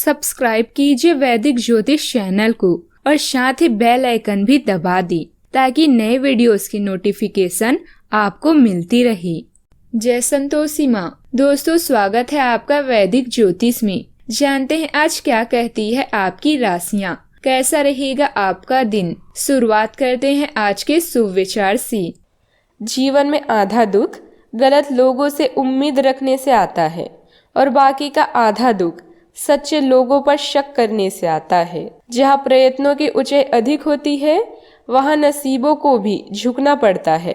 Subscribe कीजिए वैदिक ज्योतिष चैनल को और साथ ही बेल आइकन भी दबा दी ताकि नए वीडियोस की नोटिफिकेशन आपको मिलती रहे। जय संतोषी माँ। दोस्तों, स्वागत है आपका वैदिक ज्योतिष में। जानते हैं आज क्या कहती है आपकी राशियाँ, कैसा रहेगा आपका दिन। शुरुआत करते हैं आज के शुभ विचार से। जीवन में आधा दुख गलत लोगों से उम्मीद रखने से आता है और बाकी का आधा दुख सच्चे लोगों पर शक करने से आता है। जहाँ प्रयत्नों की ऊंचाई अधिक होती है वहाँ नसीबों को भी झुकना पड़ता है।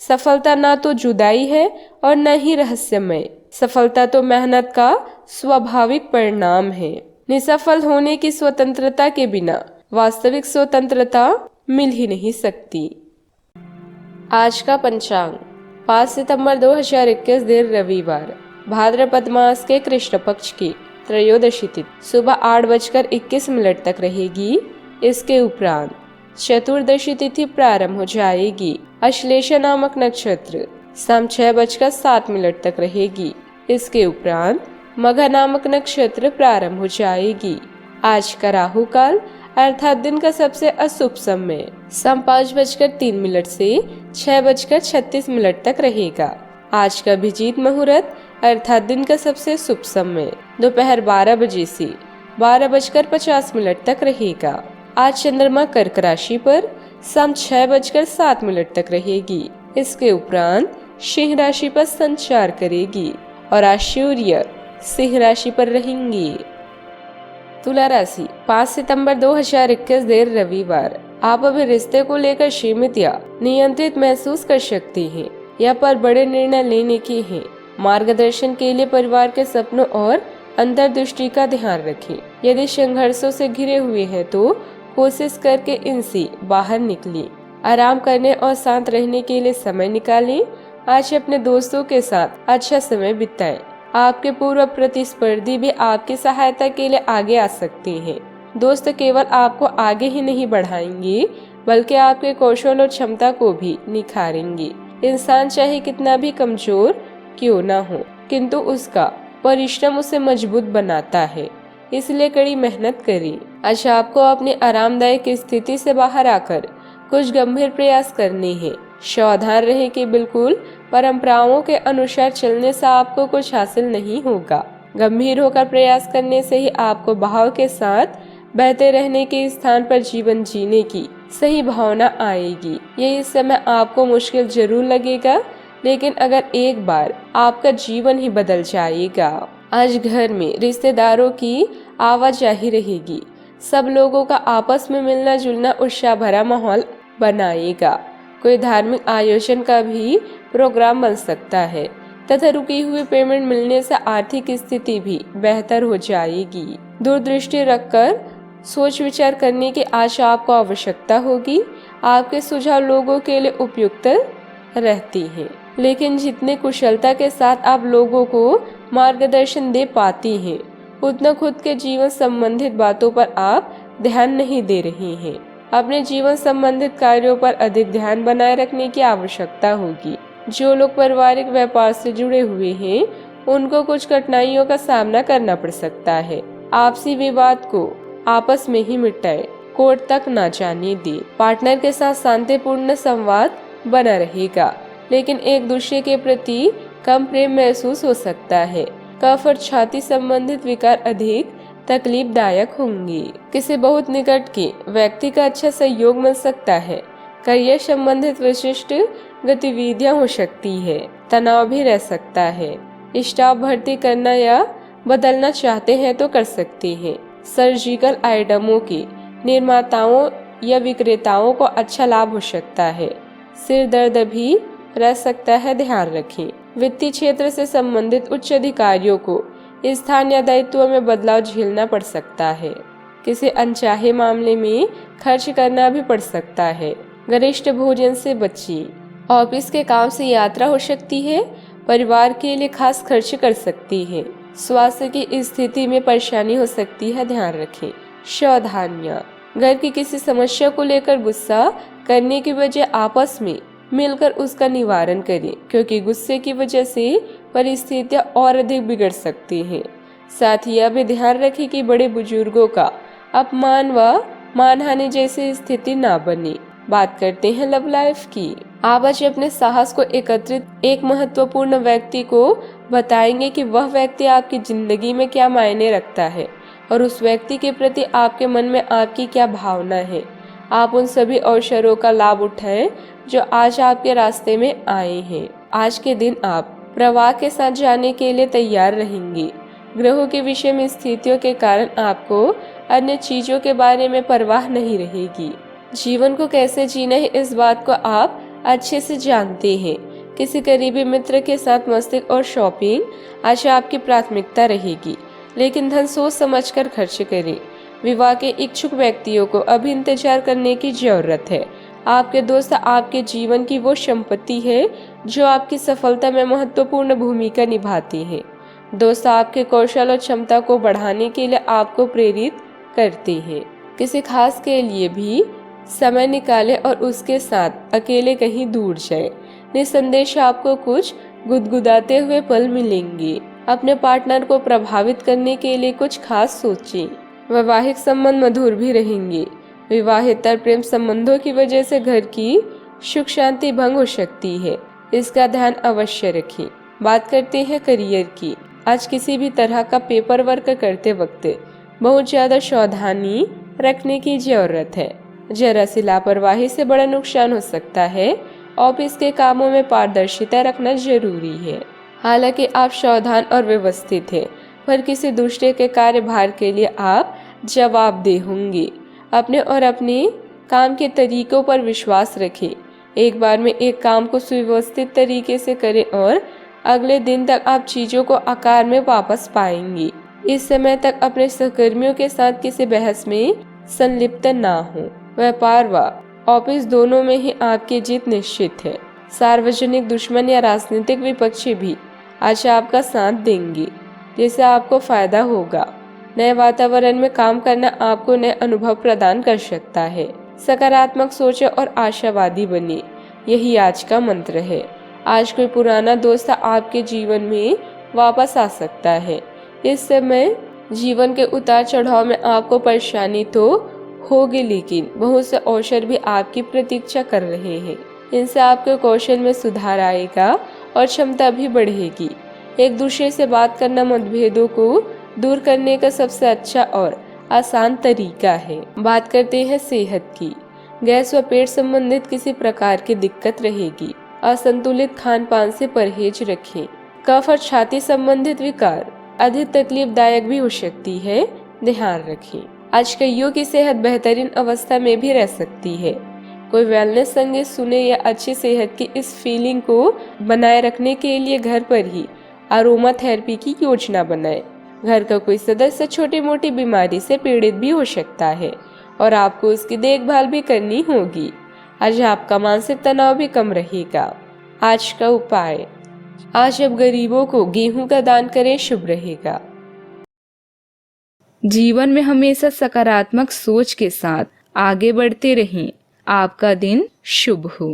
सफलता ना तो जुदाई है और न ही रहस्यमय। सफलता तो मेहनत का स्वाभाविक परिणाम है। निसफल होने की स्वतंत्रता के बिना वास्तविक स्वतंत्रता मिल ही नहीं सकती। आज का पंचांग 5 सितंबर 2021 दिन रविवार, भाद्रपद मास के कृष्ण पक्ष की त्रयोदशी तिथि सुबह 8:21 तक रहेगी। इसके उपरांत चतुर्दशी तिथि प्रारंभ हो जाएगी। अश्लेषा नामक नक्षत्र शाम 6:07 तक रहेगी। इसके उपरांत मघा नामक नक्षत्र प्रारंभ हो जाएगी। आज का राहु काल अर्थात दिन का सबसे अशुभ समय शाम 5:03 से 6:36 तक रहेगा। आज का अभिजीत मुहूर्त अर्थात दिन का सबसे शुभ समय दोपहर 12 बजे से 12:50 तक रहेगा। आज चंद्रमा कर्क राशि पर शाम 6:07 तक रहेगी। इसके उपरांत सिंह राशि पर संचार करेगी और आज सूर्य सिंह राशि पर रहेंगी। तुला राशि 5 सितंबर 2021 दिन रविवार, आप अभी रिश्ते को लेकर सीमित या नियंत्रित महसूस कर सकती हैं या पर बड़े निर्णय लेने के हैं। मार्गदर्शन के लिए परिवार के सपनों और अंतर्दृष्टि का ध्यान रखें। यदि संघर्षों से घिरे हुए हैं तो कोशिश करके इनसे बाहर निकलें। आराम करने और शांत रहने के लिए समय निकालें। आज अपने दोस्तों के साथ अच्छा समय बिताएं। आपके पूर्व प्रतिस्पर्धी भी आपकी सहायता के लिए आगे आ सकते हैं। दोस्त केवल आपको आगे ही नहीं बढ़ाएंगे बल्कि आपके कौशल और क्षमता को भी निखारेंगे। इंसान चाहे कितना भी कमजोर क्यों ना हो, किंतु उसका परिश्रम उसे मजबूत बनाता है, इसलिए कड़ी मेहनत करें। आज आपको अपनी आरामदायक स्थिति से बाहर आकर कुछ गंभीर प्रयास करने हैं। सावधान रहें कि बिल्कुल परंपराओं के अनुसार चलने से आपको कुछ हासिल नहीं होगा। गंभीर होकर प्रयास करने से ही आपको बहाव के साथ बहते रहने के स्थान पर जीवन जीने की सही भावना आएगी। ये इस समय आपको मुश्किल जरूर लगेगा, लेकिन अगर एक बार आपका जीवन ही बदल जाएगा। आज घर में रिश्तेदारों की आवाजाही रहेगी। सब लोगों का आपस में मिलना जुलना उत्साह भरा माहौल बनाएगा। कोई धार्मिक आयोजन का भी प्रोग्राम बन सकता है तथा रुकी हुई पेमेंट मिलने से आर्थिक स्थिति भी बेहतर हो जाएगी। दूरदृष्टि रखकर सोच विचार करने की आज आपको आवश्यकता होगी। आपके सुझाव लोगों के लिए उपयुक्त रहती हैं, लेकिन जितने कुशलता के साथ आप लोगों को मार्गदर्शन दे पाती हैं, उतना खुद के जीवन संबंधित बातों पर आप ध्यान नहीं दे रही हैं। अपने जीवन संबंधित कार्यों पर अधिक ध्यान बनाए रखने की आवश्यकता होगी। जो लोग पारिवारिक व्यापार से जुड़े हुए हैं, उनको कुछ कठिनाइयों का सामना करना पड़ सकता है। आपसी विवाद को आपस में ही मिटाएं, कोर्ट तक न जाने दें। पार्टनर के साथ शांतिपूर्ण संवाद बना रहेगा, लेकिन एक दूसरे के प्रति कम प्रेम महसूस हो सकता है। कफ और छाती संबंधित विकार अधिक तकलीफदायक होंगी। किसी बहुत निकट के व्यक्ति का अच्छा सहयोग मिल सकता है। करियर संबंधित विशिष्ट गतिविधियां हो सकती है। तनाव भी रह सकता है। स्टाफ भर्ती करना या बदलना चाहते हैं तो कर सकते हैं। सर्जिकल आइटमों के निर्माताओं या विक्रेताओं को अच्छा लाभ हो सकता है। सिर दर्द भी रह सकता है, ध्यान रखें। वित्तीय क्षेत्र से संबंधित उच्च अधिकारियों को स्थान या दायित्व में बदलाव झेलना पड़ सकता है। किसी अनचाहे मामले में खर्च करना भी पड़ सकता है। गरिष्ठ भोजन से बचिए। ऑफिस के काम से यात्रा हो सकती है। परिवार के लिए खास खर्च कर सकती है। स्वास्थ्य की स्थिति में परेशानी हो सकती है, ध्यान रखें। सावधानियां। घर की किसी समस्या को लेकर गुस्सा करने की बजाय आपस में मिलकर उसका निवारण करें, क्योंकि गुस्से की वजह से परिस्थितियां और अधिक बिगड़ सकती हैं। साथ ही यह भी ध्यान रखें कि बड़े बुजुर्गों का अपमान व मानहानि जैसी स्थिति ना बने। बात करते हैं लव लाइफ की। आप आज अपने साहस को एकत्रित एक महत्वपूर्ण व्यक्ति को बताएंगे कि वह व्यक्ति आपकी जिंदगी में क्या मायने रखता है और उस व्यक्ति के प्रति आपके मन में आपकी क्या भावना है। आप उन सभी अवसरों का लाभ उठाएं जो आज आपके रास्ते में आए हैं। आज के दिन आप प्रवाह के साथ जाने के लिए तैयार रहेंगे। ग्रहों के विषय में स्थितियों के कारण आपको अन्य चीजों के बारे में परवाह नहीं रहेगी। जीवन को कैसे जीना है इस बात को आप अच्छे से जानते हैं। किसी करीबी मित्र के साथ मस्ती और शॉपिंग आज आपकी प्राथमिकता रहेगी, लेकिन धन सोच समझकर खर्च करें। विवाह के इच्छुक व्यक्तियों को अभी इंतजार करने की जरूरत है। आपके दोस्त आपके जीवन की वो संपत्ति है जो आपकी सफलता में महत्वपूर्ण भूमिका निभाती है। दोस्त आपके कौशल और क्षमता को बढ़ाने के लिए आपको प्रेरित करते हैं। किसी खास के लिए भी समय निकालें और उसके साथ अकेले कहीं दूर जाएं। निसंदेह आपको कुछ गुदगुदाते हुए पल मिलेंगे। अपने पार्टनर को प्रभावित करने के लिए कुछ खास सोचें। वैवाहिक संबंध मधुर भी रहेंगे। विवाहेतर प्रेम संबंधों की वजह से घर की सुख शांति भंग हो सकती है, इसका ध्यान अवश्य रखें। बात करते हैं करियर की। आज किसी भी तरह का पेपर वर्क करते वक्त बहुत ज्यादा सावधानी रखने की जरूरत है। जरा सी लापरवाही से बड़ा नुकसान हो सकता है। ऑफिस के कामों में पारदर्शिता रखना जरूरी है। हालांकि आप सावधान और व्यवस्थित हैं, पर किसी दूसरे के कार्यभार के लिए आप जवाबदेह होंगे। अपने और अपने काम के तरीकों पर विश्वास रखें। एक बार में एक काम को सुव्यवस्थित तरीके से करें और अगले दिन तक आप चीजों को आकार में वापस पाएंगे। इस समय तक अपने सहकर्मियों के साथ किसी बहस में संलिप्त ना हो। व्यापार व ऑफिस दोनों में ही आपकी जीत निश्चित है। सार्वजनिक दुश्मन या राजनीतिक विपक्षी भी आज आपका साथ देंगे, जिससे आपको फायदा होगा। नए वातावरण में काम करना आपको नए अनुभव प्रदान कर सकता है। सकारात्मक सोचें और आशावादी बने, यही आज का मंत्र है। आज कोई पुराना दोस्त आपके जीवन में वापस आ सकता है। इस समय जीवन के उतार चढ़ाव में आपको परेशानी तो होगी, लेकिन बहुत से अवसर भी आपकी प्रतीक्षा कर रहे हैं। इनसे आपके कौशल में सुधार आएगा और क्षमता भी बढ़ेगी। एक दूसरे से बात करना मतभेदों को दूर करने का सबसे अच्छा और आसान तरीका है। बात करते हैं सेहत की। गैस व पेट संबंधित किसी प्रकार की दिक्कत रहेगी। असंतुलित खान पान से परहेज रखें। कफ और छाती संबंधित विकार अधिक तकलीफदायक भी हो सकती है, ध्यान रखें। आज कईयों की सेहत बेहतरीन अवस्था में भी रह सकती है। कोई वेलनेस संगीत सुने या अच्छी सेहत की इस फीलिंग को बनाए रखने के लिए घर पर ही अरोमा थेरेपी की योजना बनाए। घर का कोई सदस्य छोटी मोटी बीमारी से पीड़ित भी हो सकता है और आपको उसकी देखभाल भी करनी होगी। आज आपका मानसिक तनाव भी कम रहेगा। आज का उपाय, आज अब गरीबों को गेहूं का दान करें, शुभ रहेगा। जीवन में हमेशा सकारात्मक सोच के साथ आगे बढ़ते रहें। आपका दिन शुभ हो।